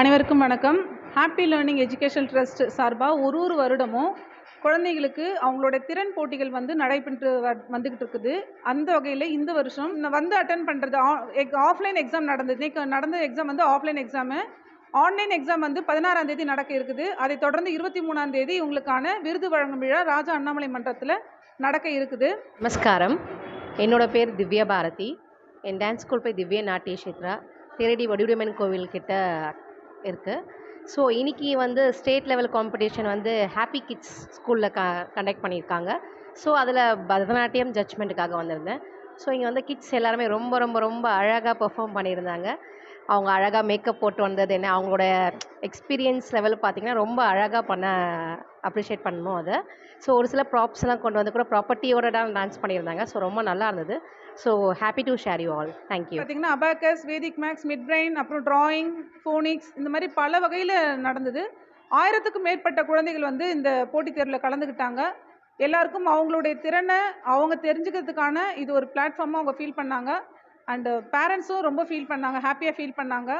அனைவருக்கும் வணக்கம். Happy learning education trust சார்பாக ஒரு வருடமும் குழந்தைகளுக்கு அவங்களோட திறன் போட்டிகள் வந்து நடைபெற்று வந்துக்கிட்டு இருக்குது. அந்த வகையில் இந்த வருஷம் நான் வந்து அட்டன் பண்ணுறது ஆஃப்லைன் எக்ஸாம் நடந்தது. இன்னைக்கு நடந்த எக்ஸாம் வந்து ஆஃப்லைன் எக்ஸாமு. ஆன்லைன் எக்ஸாம் வந்து 16ஆம் தேதி நடக்க இருக்குது. அதை தொடர்ந்து 23ஆம் தேதி உங்களுக்கான விருது வழங்கும் விழா ராஜா அண்ணாமலை மன்றத்தில் நடக்க இருக்குது. நமஸ்காரம். என்னோட பேர் திவ்யா பாரதி. என் டான்ஸ் ஸ்கூல் போய் திவ்யா நாட்டிய சித்ரா தேரடி வடிவுடையம்மன் கோவில் கிட்ட இருக்குது. ஸோ இன்றைக்கி வந்து ஸ்டேட் லெவல் காம்படிஷன் வந்து ஹாப்பி கிட்ஸ் ஸ்கூலில் கண்டக்ட் பண்ணியிருக்காங்க. ஸோ அதில் பரதநாட்டியம் ஜட்ஜ்மெண்ட்டுக்காக வந்திருந்தேன். ஸோ இங்கே வந்து கிட்ஸ் எல்லாருமே ரொம்ப ரொம்ப ரொம்ப அழகாக பெர்ஃபார்ம் பண்ணியிருந்தாங்க. அவங்க அழகாக மேக்கப் போட்டு வந்தது என்ன, அவங்களோட எக்ஸ்பீரியன்ஸ் லெவல் பார்த்திங்கன்னா ரொம்ப அழகாக அப்ரிஷியேட் பண்ணணும் அதை. ஸோ ஒரு சில ப்ராப்ஸ்லாம் கொண்டு வந்து கூட ப்ராப்பர்ட்டியோட தான் டான்ஸ் பண்ணியிருந்தாங்க. ஸோ ரொம்ப நல்லா இருந்தது. So happy to share you all. Thank you. பார்த்திங்கன்னா அபாக்கஸ், வேதிக் மேக்ஸ், மிட் பிரெயின், அப்புறம் ட்ராயிங், ஃபோனிக்ஸ், இந்த மாதிரி பல வகையில் நடந்தது. 1000க்கும் மேற்பட்ட குழந்தைகள் வந்து இந்த போட்டித் தேர்வில் கலந்துக்கிட்டாங்க. எல்லாருக்கும் அவங்களுடைய திறனை அவங்க தெரிஞ்சுக்கிறதுக்கான இது ஒரு பிளாட்ஃபார்மாக அவங்க ஃபீல் பண்ணாங்க. அண்டு பேரண்ட்ஸும் ரொம்ப ஃபீல் பண்ணாங்க, ஹாப்பியாக ஃபீல் பண்ணாங்க.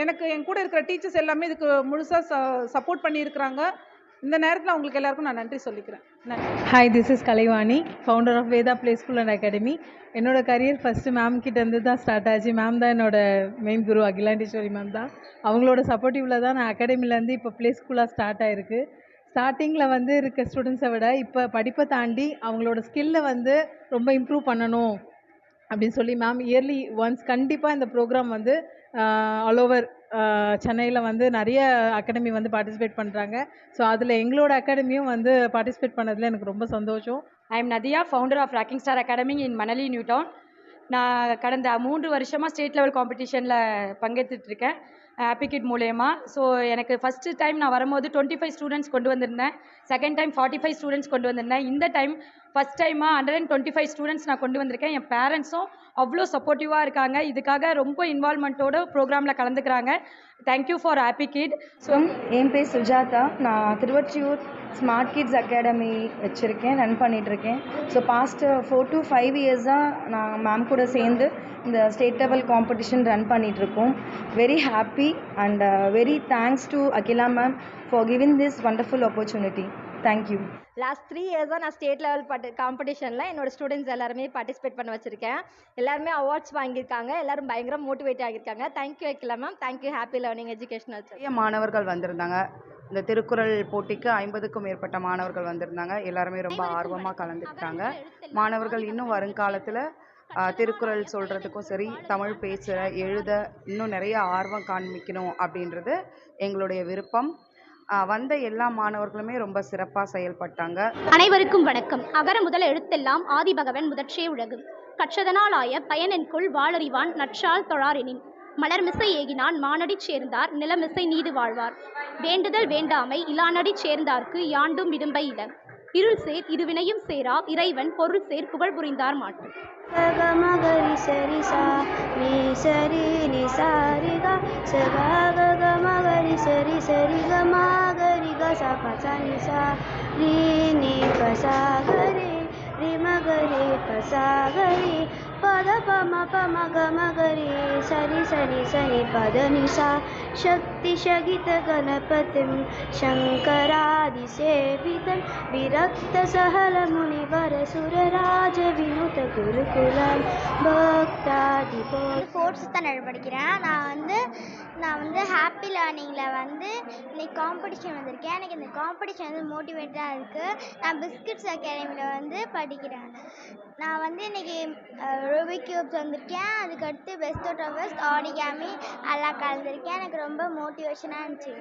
எனக்கு என் கூட இருக்கிற டீச்சர்ஸ் எல்லாமே இதுக்கு முழுசாக சப்போர்ட் பண்ணியிருக்கிறாங்க. இந்த நேரத்தில் அவங்களுக்கு எல்லாருக்கும் நான் நன்றி சொல்லிக்கிறேன். நன்றி. Hi, this is Kalaivani, founder of Veda play school and academy. என்னோட கரியர் ஃபஸ்ட்டு மேம் கிட்டேருந்து தான் ஸ்டார்ட் ஆச்சு. மேம் தான் என்னோட மெயின் குரு, அகிலாண்டேஸ்வரி மேம் தான். அவங்களோட சப்போர்ட்டிவில் தான் நான் அகாடமிலேருந்து இப்போ பிளே ஸ்கூலாக ஸ்டார்ட் ஆகிருக்கு. ஸ்டார்டிங்கில் வந்து இருக்க ஸ்டூடெண்ட்ஸை விட இப்போ படிப்பை தாண்டி அவங்களோட ஸ்கில்லை வந்து ரொம்ப இம்ப்ரூவ் பண்ணணும் அப்படின்னு சொல்லி மேம் இயர்லி ஒன்ஸ் கண்டிப்பாக இந்த ப்ரோக்ராம் வந்து ஆல் ஓவர் சென்னையில் வந்து நிறைய அகாடமி வந்து பார்ட்டிசிபேட் பண்ணுறாங்க. ஸோ அதில் எங்களோட அகாடமியும் வந்து பார்ட்டிசிபேட் பண்ணதில் எனக்கு ரொம்ப சந்தோஷம். I am Nadiya, founder of rocking star academy in Manali, new town. நான் கடந்த 3 வருஷமாக ஸ்டேட் லெவல் காம்படிஷனில் பங்கேற்றுட்ருக்கேன் ஹாப்பி கிட் மூலயமா. ஸோ எனக்கு ஃபஸ்ட்டு டைம் நான் வரும்போது 25 ஸ்டூடெண்ட்ஸ் கொண்டு வந்திருந்தேன். செகண்ட் டைம் 45 ஸ்டூடெண்ட்ஸ் கொண்டு வந்திருந்தேன். இந்த டைம் ஃபஸ்ட் டைமாக 125 ஸ்டூடெண்ட்ஸ் நான் கொண்டு வந்திருக்கேன். என் பேரண்ட்ஸும் அவ்வளோ சப்போர்ட்டிவாக இருக்காங்க. இதுக்காக ரொம்ப இன்வால்மெண்ட்டோட ப்ரோக்ராமில் கலந்துக்கிறாங்க. Thank you for happy kid. So என் பேர் சுஜாதா. நான் திருவொற்றியூர் ஸ்மார்ட் கிட்ஸ் அகாடமி வச்சுருக்கேன், ரன் பண்ணிகிட்ருக்கேன். ஸோ பாஸ்ட் 4 to 5 இயர்ஸாக நான் மேம் கூட சேர்ந்து இந்த ஸ்டேட் லெவல் காம்படிஷன் ரன் பண்ணிகிட்ருக்கோம். Very happy and very thanks to Akila ma'am for giving this wonderful opportunity. Thank you. Last 3 இயர்ஸாக நான் ஸ்டேட் லெவல் காம்படிஷனில் என்னோடய ஸ்டூடெண்ட்ஸ் எல்லாருமே பார்ட்டிசிபேட் பண்ண வச்சுருக்கேன். எல்லாருமே அவார்ட்ஸ் வாங்கியிருக்காங்க. எல்லோரும் பயங்கர மோட்டிவேட் ஆகியிருக்காங்க. Thank you Akila ma'am. Thank you happy learning educational. நிறைய மாணவர்கள் வந்திருந்தாங்க. இந்த திருக்குறள் போட்டிக்கு 50க்கும் மேற்பட்ட மாணவர்கள் வந்திருந்தாங்க. எல்லாருமே ரொம்ப ஆர்வமாக கலந்துக்கிட்டாங்க. மாணவர்கள் இன்னும் வருங்காலத்தில் திருக்குறள் சொல்கிறதுக்கும் சரி, தமிழ் பேச எழுத இன்னும் நிறைய ஆர்வம் காண்பிக்கணும் அப்படின்றது எங்களுடைய விருப்பம். வந்த எல்லா மாணவர்களுமே ரொம்ப சிறப்பாக செயல்பட்டாங்க. அனைவருக்கும் வணக்கம். அகர முதல் எழுத்தெல்லாம் ஆதிபகவன் முதற்றே உலகு. கற்றதனால் ஆய பயனென்குள் வாளறிவான் நற்றால் தொழாரெனின். மலர்மிசை ஏகினான் மானடி சேர்ந்தார் நிலமிசை நீடு வாழ்வார். வேண்டுதல் வேண்டாமை இலானடி சேர்ந்தார்க்கு யாண்டும் விடும்பை இட. இருள் சேர் இருவினையும் சேரா இறைவன் பொருள் சேர் புகழ் புரிந்தார் மாட்டு. மகரி சரி சா நீ சரி நீ சாரிகா சகா மகரி சரி சரி க மகரி க சா பசா நி சா ரீ நீ பசா கரி ரி மகரி பசா கரி பத பம பம க மகரி சரி சரி சரி பத நி சா शक्ति शगित गणपतिं शंकरादि सेवितं विरक्त सहल मुनिवर सुरराज विनुत गुरुकुलं भक्तादि. 4th ஸ்டாண்டர்ட் படிக்கிறேன். நான் வந்து ஹாப்பி லேர்னிங்கில் வந்து இன்னைக்கு காம்படிஷன் வந்திருக்கேன். எனக்கு இந்த காம்படிஷன் வந்து மோட்டிவேட்டாக இருக்குது. நான் பிஸ்கட்ஸ் அகாடமியில் வந்து படிக்கிறேன். நான் வந்து இன்றைக்கி ரூபிக் கியூப்ஸ் வந்திருக்கேன். அதுக்கடுத்து பெஸ்ட் ஆஃப் பெஸ்ட் ஆரிகாமி எல்லாம் கலந்துருக்கேன். எனக்கு ரொம்ப மோட்டிவேஷனாக இருந்துச்சு.